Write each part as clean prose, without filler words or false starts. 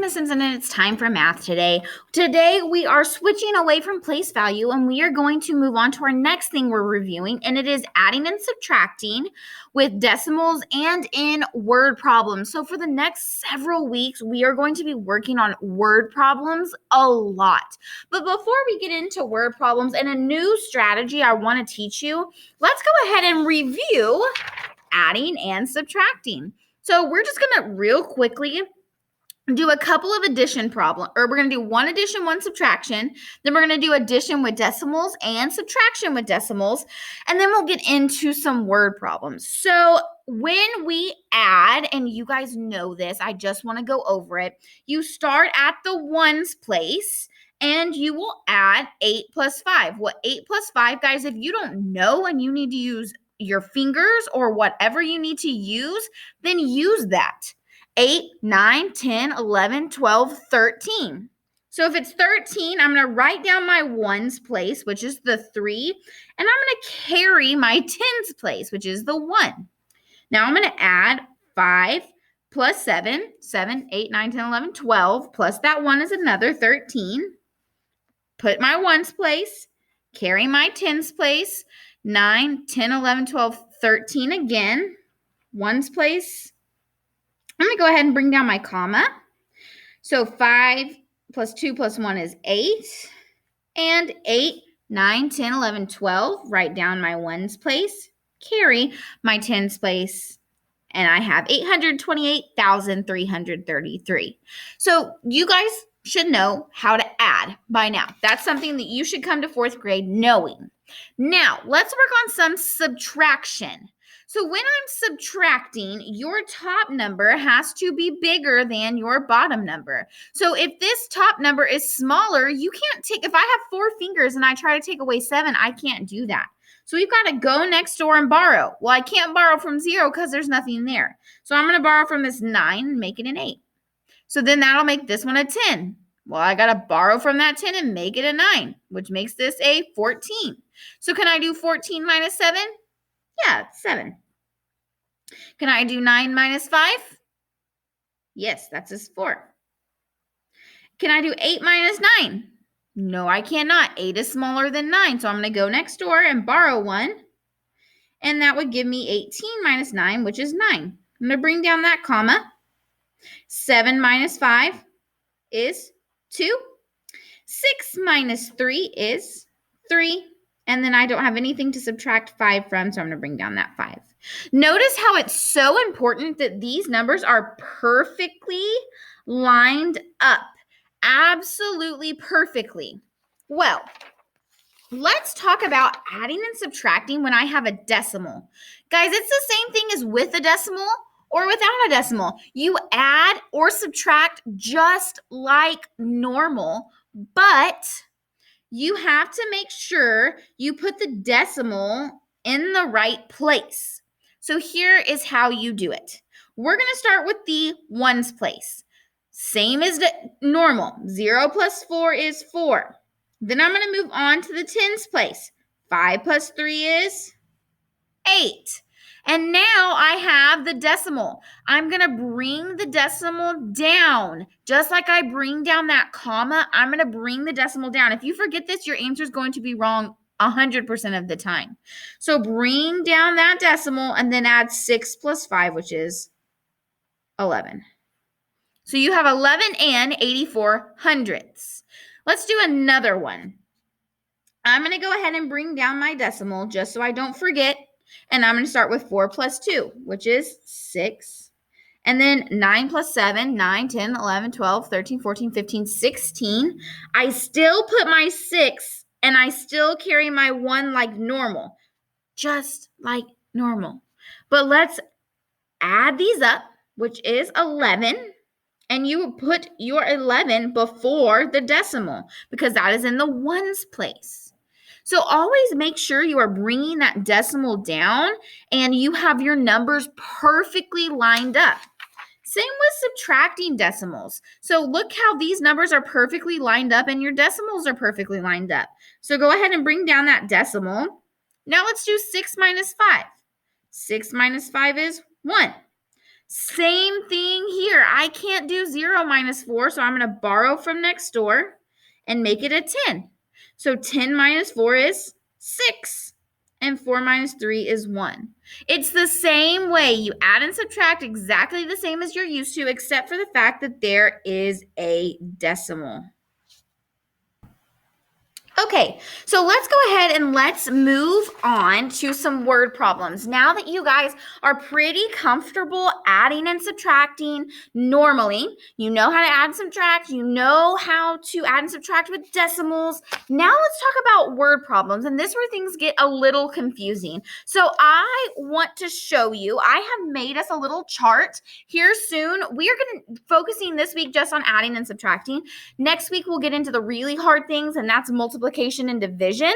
Miss Simpson, and it's time for math today. Today, we are switching away from place value, and we are going to move on to our next thing we're reviewing, and it is adding and subtracting with decimals and in word problems. So for the next several weeks, we are going to be working on word problems a lot. But before we get into word problems and a new strategy I want to teach you, let's go ahead and review adding and subtracting. So we're just going to real quickly do a couple of addition problem, or we're going to do one addition, one subtraction. Then we're going to do addition with decimals and subtraction with decimals. And then we'll get into some word problems. So when we add, and you guys know this, I just want to go over it. You start at the ones place and you will add 8 plus 5. Well, 8 plus 5, guys, if you don't know and you need to use your fingers or whatever you need to use, then use that. 8, 9, 10, 11, 12, 13. So if it's 13, I'm going to write down my ones place, which is the 3, and I'm going to carry my tens place, which is the 1. Now I'm going to add 5 plus 7, 7, 8, 9, 10, 11, 12, plus that 1 is another 13. Put my ones place, carry my tens place, 9, 10, 11, 12, 13 again, ones place. I'm going to go ahead and bring down my comma. So 5 plus 2 plus 1 is 8. And 8, 9, 10, 11, 12. Write down my ones place. Carry my tens place. And I have 828,333. So you guys should know how to add by now. That's something that you should come to 4th grade knowing. Now, let's work on some subtraction. So when I'm subtracting, your top number has to be bigger than your bottom number. So if this top number is smaller, you can't take, if I have 4 fingers and I try to take away 7, I can't do that. So we've got to go next door and borrow. Well, I can't borrow from 0 because there's nothing there. So I'm going to borrow from this 9 and make it an 8. So then that'll make this one a 10. Well, I got to borrow from that 10 and make it a 9, which makes this a 14. So can I do 14 minus 7? Yeah, 7. Can I do 9 minus 5? Yes, that's a 4. Can I do 8 minus 9? No, I cannot. 8 is smaller than 9, so I'm going to go next door and borrow 1. And that would give me 18 minus 9, which is 9. I'm going to bring down that comma. 7 minus 5 is 2. 6 minus 3 is 3. And then I don't have anything to subtract 5 from, so I'm going to bring down that 5. Notice how it's so important that these numbers are perfectly lined up. Absolutely perfectly. Well, let's talk about adding and subtracting when I have a decimal. Guys, it's the same thing as with a decimal or without a decimal. You add or subtract just like normal, but you have to make sure you put the decimal in the right place. So here is how you do it. We're going to start with the ones place. Same as normal. 0 plus 4 is 4. Then I'm going to move on to the tens place. 5 plus 3 is 8. And now I have the decimal. I'm going to bring the decimal down. Just like I bring down that comma, I'm going to bring the decimal down. If you forget this, your answer is going to be wrong 100% of the time. So bring down that decimal and then add 6 plus 5, which is 11. So you have 11 and 84 hundredths. Let's do another one. I'm going to go ahead and bring down my decimal just so I don't forget. And I'm going to start with 4 plus 2, which is 6. And then 9 plus 7, 9, 10, 11, 12, 13, 14, 15, 16. I still put my 6 and I still carry my 1 like normal. Just like normal. But let's add these up, which is 11. And you put your 11 before the decimal because that is in the ones place. So always make sure you are bringing that decimal down and you have your numbers perfectly lined up. Same with subtracting decimals. So look how these numbers are perfectly lined up and your decimals are perfectly lined up. So go ahead and bring down that decimal. Now let's do 6 minus 5. 6 minus 5 is 1. Same thing here. I can't do 0 minus 4, so I'm going to borrow from next door and make it a 10. So 10 minus 4 is 6, and 4 minus 3 is 1. It's the same way. You add and subtract exactly the same as you're used to, except for the fact that there is a decimal. Okay, so let's go ahead and let's move on to some word problems. Now that you guys are pretty comfortable adding and subtracting normally, you know how to add and subtract, you know how to add and subtract with decimals. Now let's talk about word problems, and this is where things get a little confusing. So I want to show you, I have made us a little chart here soon. We are going to focusing this week just on adding and subtracting. Next week, we'll get into the really hard things, and that's multiplication and division.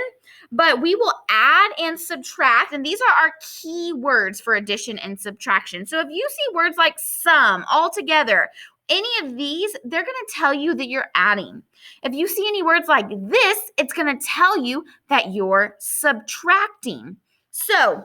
But we will add and subtract, and these are our key words for addition and subtraction. So if you see words like sum, altogether, any of these, they're going to tell you that you're adding. If you see any words like this, it's going to tell you that you're subtracting. So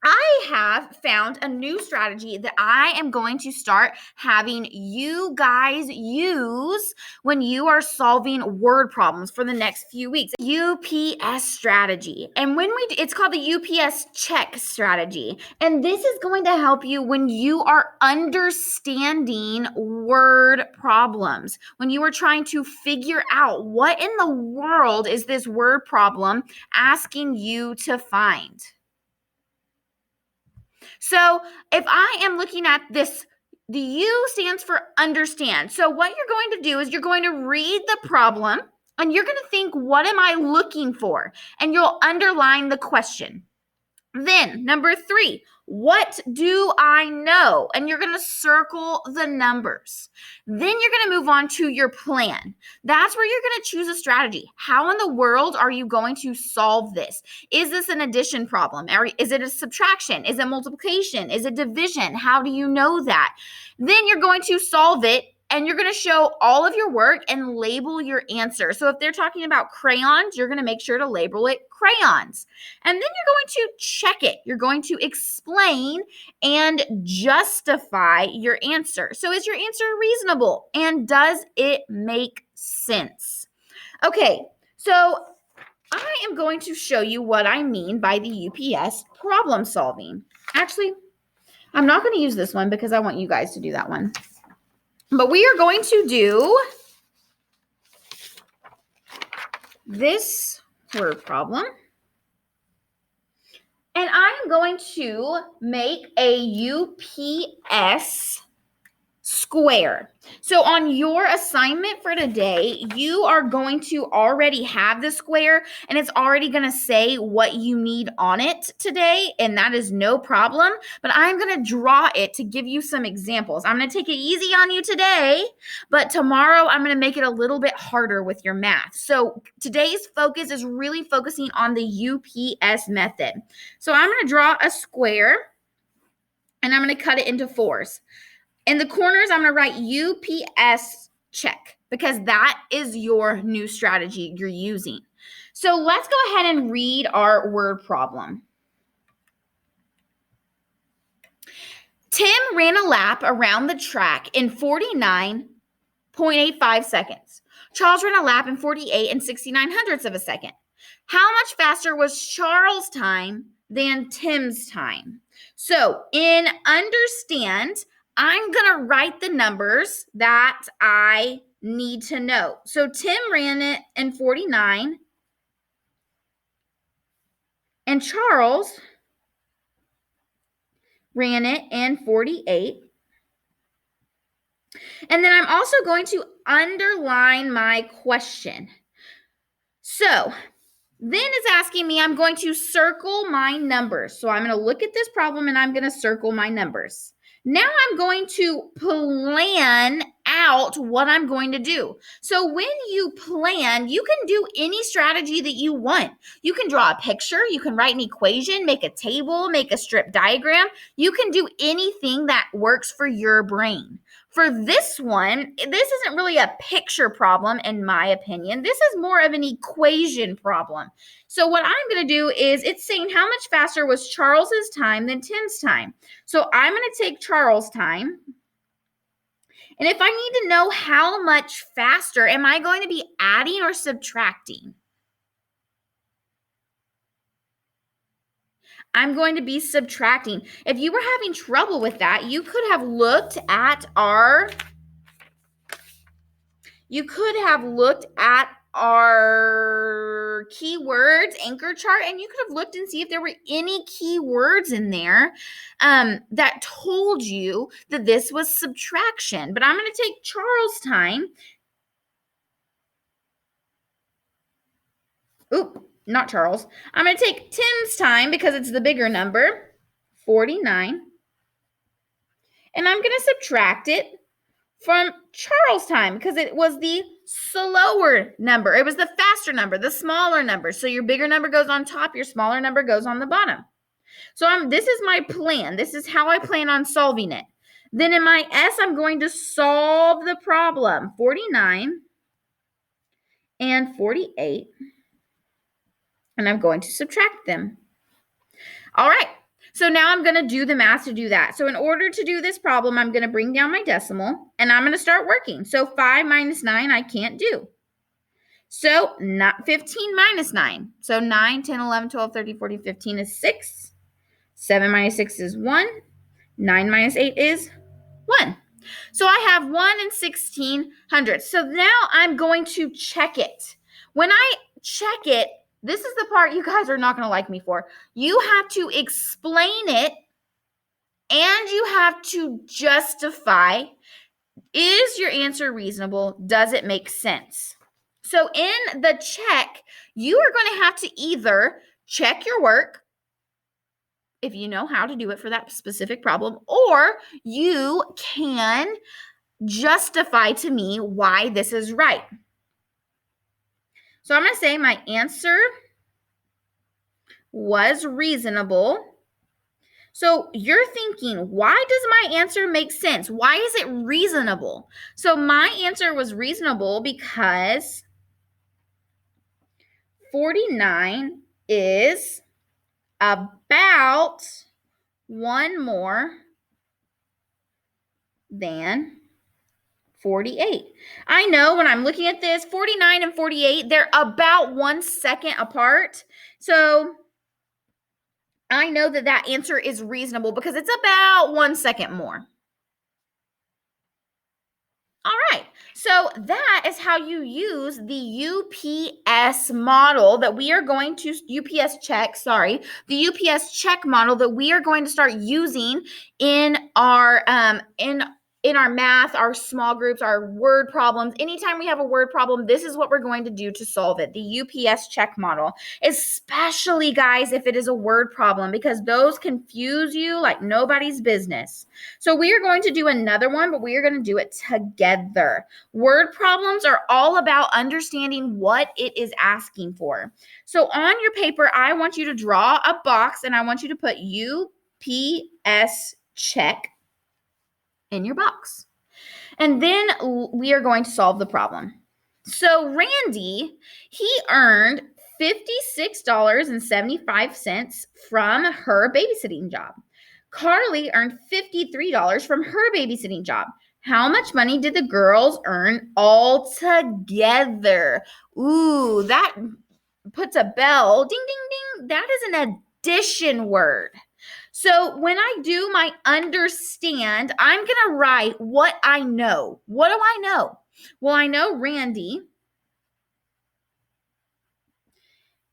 I have found a new strategy that I am going to start having you guys use when you are solving word problems for the next few weeks. UPS strategy. And it's called the UPS check strategy. And this is going to help you when you are understanding word problems. When you are trying to figure out what in the world is this word problem asking you to find. So if I am looking at this, the U stands for understand. So what you're going to do is you're going to read the problem and you're going to think, what am I looking for? And you'll underline the question. Then number 3, what do I know? And you're going to circle the numbers. Then you're going to move on to your plan. That's where you're going to choose a strategy. How in the world are you going to solve this? Is this an addition problem? Is it a subtraction? Is it multiplication? Is it division? How do you know that? Then you're going to solve it. And you're going to show all of your work and label your answer. So if they're talking about crayons, you're going to make sure to label it crayons. And then you're going to check it. You're going to explain and justify your answer. So is your answer reasonable? And does it make sense? Okay, so I am going to show you what I mean by the UPS problem solving. Actually, I'm not going to use this one because I want you guys to do that one. But we are going to do this word problem. And I'm going to make a UPS square. So on your assignment for today, you are going to already have the square and it's already going to say what you need on it today. And that is no problem, but I'm going to draw it to give you some examples. I'm going to take it easy on you today, but tomorrow I'm going to make it a little bit harder with your math. So today's focus is really focusing on the UPS method. So I'm going to draw a square and I'm going to cut it into 4s. In the corners, I'm going to write UPS check because that is your new strategy you're using. So let's go ahead and read our word problem. Tim ran a lap around the track in 49.85 seconds. Charles ran a lap in 48 and 69 hundredths of a second. How much faster was Charles' time than Tim's time? So in understand, I'm going to write the numbers that I need to know. So Tim ran it in 49 and Charles ran it in 48. And then I'm also going to underline my question. So then it's asking me, I'm going to circle my numbers. So I'm going to look at this problem and I'm going to circle my numbers. Now I'm going to plan out what I'm going to do. So when you plan, you can do any strategy that you want. You can draw a picture, you can write an equation, make a table, make a strip diagram. You can do anything that works for your brain. For this one, this isn't really a picture problem, in my opinion. This is more of an equation problem. So what I'm going to do is it's saying how much faster was Charles's time than Tim's time. So I'm going to take Charles' time. And if I need to know how much faster, am I going to be adding or subtracting? I'm going to be subtracting. If you were having trouble with that, you could have looked at our keywords anchor chart, and you could have looked and see if there were any keywords in there that told you that this was subtraction. But I'm going to take Charles' time. Not Charles. I'm going to take Tim's time because it's the bigger number, 49. And I'm going to subtract it from Charles' time because it was the slower number. It was the faster number, the smaller number. So your bigger number goes on top, your smaller number goes on the bottom. So this is my plan. This is how I plan on solving it. Then in my S, I'm going to solve the problem. 49 and 48. And I'm going to subtract them. All right. So now I'm going to do the math to do that. So in order to do this problem, I'm going to bring down my decimal and I'm going to start working. So 5 minus 9, I can't do. So not 15 minus 9. So 9, 10, 11, 12, 13, 14, 15 is 6. 7 minus 6 is 1. 9 minus 8 is 1. So I have 1 and 1600. So now I'm going to check it. When I check it, this is the part you guys are not going to like me for. You have to explain it and you have to justify, is your answer reasonable? Does it make sense? So in the check, you are going to have to either check your work, if you know how to do it for that specific problem, or you can justify to me why this is right. So I'm going to say my answer was reasonable. So you're thinking, why does my answer make sense? Why is it reasonable? So my answer was reasonable because 49 is about one more than 48. I know when I'm looking at this, 49 and 48, they're about 1 second apart. So I know that that answer is reasonable because it's about 1 second more. All right, so that is how you use the UPS model that we are going to, the UPS check model that we are going to start using in our in our math, our small groups, our word problems. Anytime we have a word problem, this is what we're going to do to solve it, the UPS check model, especially, guys, if it is a word problem, because those confuse you like nobody's business. So we are going to do another one, but we are going to do it together. Word problems are all about understanding what it is asking for. So on your paper, I want you to draw a box and I want you to put UPS check in your box. And then we are going to solve the problem. So Randy, he earned $56.75 from her babysitting job. Carly earned $53 from her babysitting job. How much money did the girls earn all together? Ooh, that puts a bell. Ding, ding, ding. That is an addition word. So when I do my understand, I'm going to write what I know. What do I know? Well, I know Randy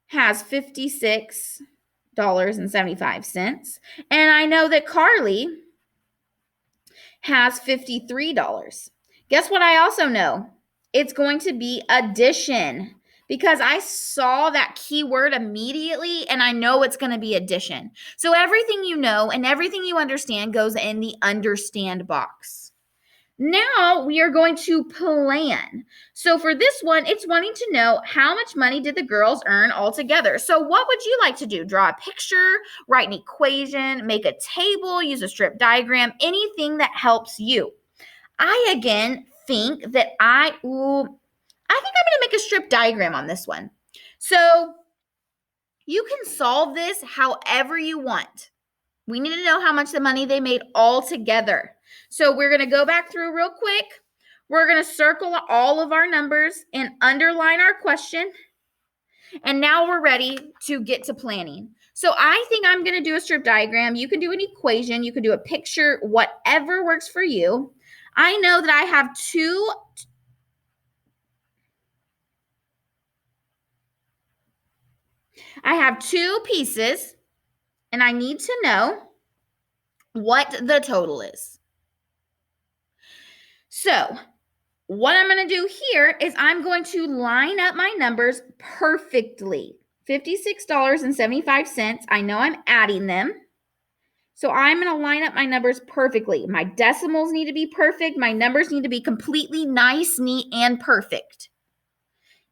has $56.75. And I know that Carly has $53. Guess what I also know? It's going to be addition, because I saw that keyword immediately and I know it's going to be addition. So everything you know and everything you understand goes in the understand box. Now we are going to plan. So for this one, it's wanting to know how much money did the girls earn all together. So what would you like to do? Draw a picture, write an equation, make a table, use a strip diagram, anything that helps you. I again think that I think I'm going to make a strip diagram on this one. So you can solve this however you want. We need to know how much the money they made all together. So we're going to go back through real quick. We're going to circle all of our numbers and underline our question. And now we're ready to get to planning. So I think I'm going to do a strip diagram. You can do an equation. You can do a picture, whatever works for you. I know that I have two pieces, and I need to know what the total is. So what I'm going to do here is I'm going to line up my numbers perfectly. $56.75. I know I'm adding them. So I'm going to line up my numbers perfectly. My decimals need to be perfect. My numbers need to be completely nice, neat, and perfect.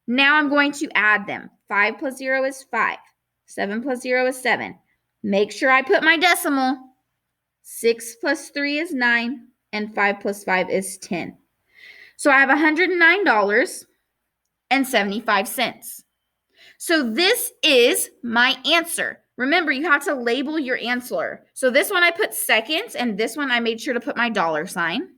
Now I'm going to add them. 5 plus 0 is 5. 7 plus 0 is 7. Make sure I put my decimal. 6 plus 3 is 9. And 5 plus 5 is 10. So I have $109.75. So this is my answer. Remember, you have to label your answer. So this one I put seconds, and this one I made sure to put my $sign.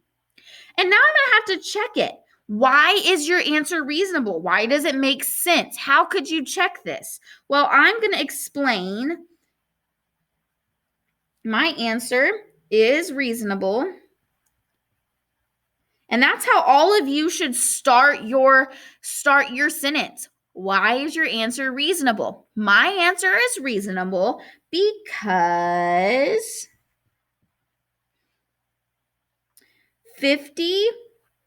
And now I'm going to have to check it. Why is your answer reasonable? Why does it make sense? How could you check this? Well, I'm going to explain. My answer is reasonable. And that's how all of you should start your sentence. Why is your answer reasonable? My answer is reasonable because 50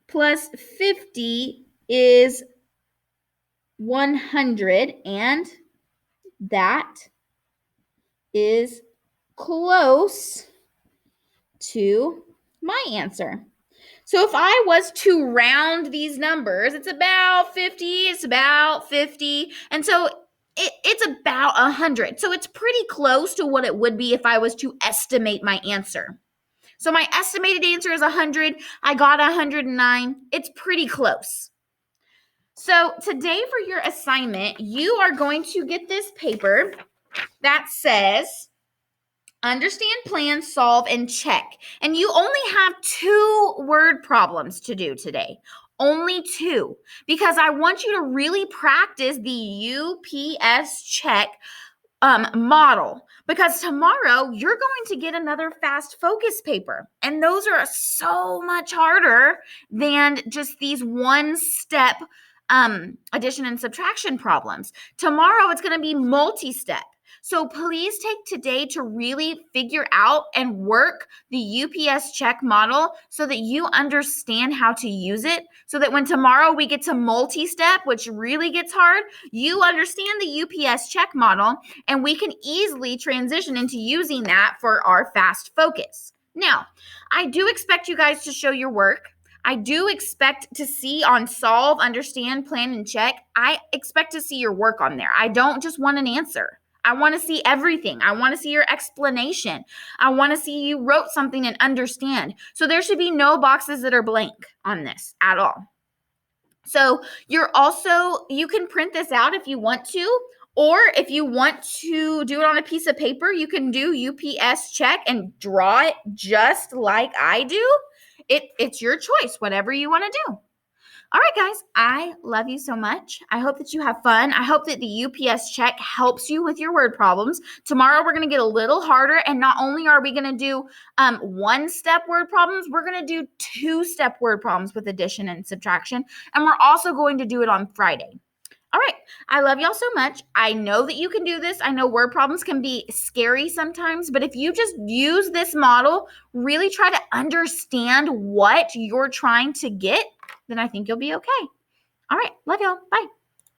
plus 50 is 100, and that is close to my answer. So if I was to round these numbers, it's about 50, it's about 50. And so it's about 100. So it's pretty close to what it would be if I was to estimate my answer. So my estimated answer is 100. I got 109. It's pretty close. So today for your assignment, you are going to get this paper that says understand, plan, solve, and check. And you only have 2 word problems to do today. Only 2. Because I want you to really practice the UPS check model. Because tomorrow you're going to get another fast focus paper. And those are so much harder than just these one-step addition and subtraction problems. Tomorrow it's going to be multi-step. So please take today to really figure out and work the UPS check model so that you understand how to use it, so that when tomorrow we get to multi-step, which really gets hard, you understand the UPS check model and we can easily transition into using that for our fast focus. Now, I do expect you guys to show your work. I do expect to see on solve, understand, plan, and check. I expect to see your work on there. I don't just want an answer. I want to see everything. I want to see your explanation. I want to see you wrote something and understand. So there should be no boxes that are blank on this at all. So you can print this out if you want to, or if you want to do it on a piece of paper, you can do UPS check and draw it just like I do. It's your choice, whatever you want to do. All right, guys, I love you so much. I hope that you have fun. I hope that the UPS check helps you with your word problems. Tomorrow, we're going to get a little harder, and not only are we going to do one-step word problems, we're going to do 2-step word problems with addition and subtraction, and we're also going to do it on Friday. All right, I love y'all so much. I know that you can do this. I know word problems can be scary sometimes, but if you just use this model, really try to understand what you're trying to get, then I think you'll be okay. All right, love y'all. Bye.